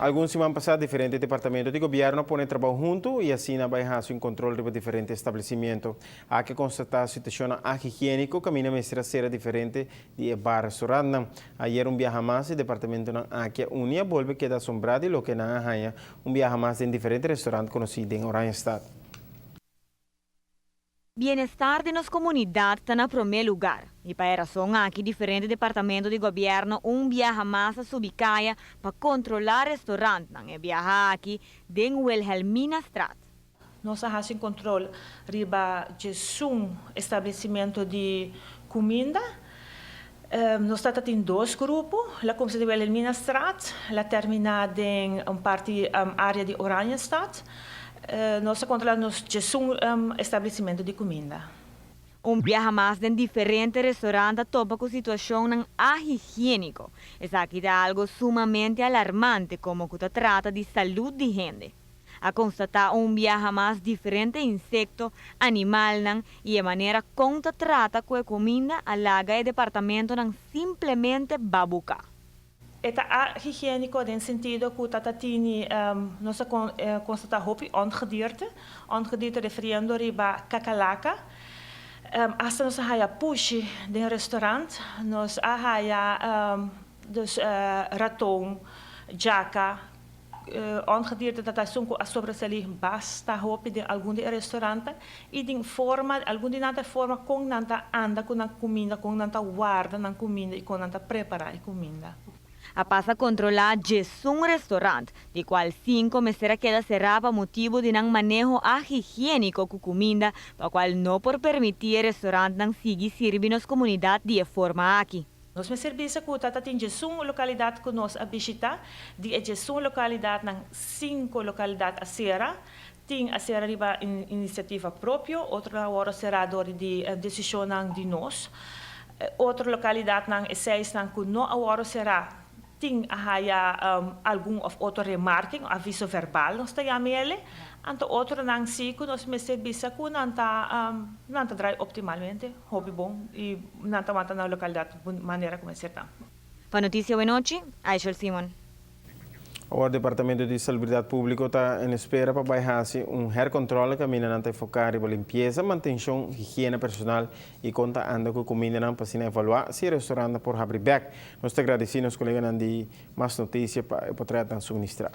Alguns semanas passadas, diferentes departamentos de governo põem trabalho junto e assim vai fazer um controle de diferentes estabelecimentos. Há que constatar a situação higiênica, caminho a ser diferente de bar restaurante. Ayer viaje mais, o departamento na Áquia Unia volve queda assombrado e lo que na arranha viaje mais em diferentes restaurantes conhecidos em Oranjestad. Bienestar de nossa comunidade está no primeiro lugar. E para razão aqui, diferentes departamentos de governo viaja mais a Subicaia para controlar restaurantes. E viaja aqui em Wilhelmina Straat. Nós fazemos controle riba de estabelecimento de comida. Nós estamos em dois grupos. A começa de Wilhelmina Straat, ela termina em parte área de Oranjestad. Nós controlamos estabelecimento de comida. Viaja mais em diferentes restaurantes topa com situação higiênica. Essa aqui é algo sumamente alarmante como que se trata de saúde de gente. A constatar viaja mais diferente insecto, animal e a maneira como se trata com a comida alaga o departamento simplesmente babuca. É higiênico no sentido que nós constatamos ongedierte referindo a cacalaca. Hasta nós push no restaurante, nós ratão, jaca, ongedierte dat a sobresalir basta hopi de algum restaurante e de forma com nanta anda com a comida, com nanta guarda na comida e com nanta preparar a comida. A passa a controlar um restaurante, de qual 5 meses queda cerrado por motivo de manejo higiênico com comida, para qual não por permitir o restaurante seguir servindo as comunidades de forma aqui. Nós serviço que está em uma localidade que nós visitamos, de uma localidade em 5 localidades a serra. Tem a serra riba iniciativa própria, outra hora será de decisão de nós. Outra localidade em 6 que não agora será tem algum of outro remarking, aviso verbal, nós temos ele. Anto outro nang siku nós me serviço que nanta drai optimalmente, hobby bom e nanta mata na localidade maneira como será. Para notícia de noite, Aishel Simon. O Departamento de Salubridade Pública está em espera para fazer recontrole que a focar em limpeza, manutenção, higiene personal e conta anda com comida para evaluar se o restaurante por abrir back. Nós agradecemos aos colegas de mais notícias para poder suministrar.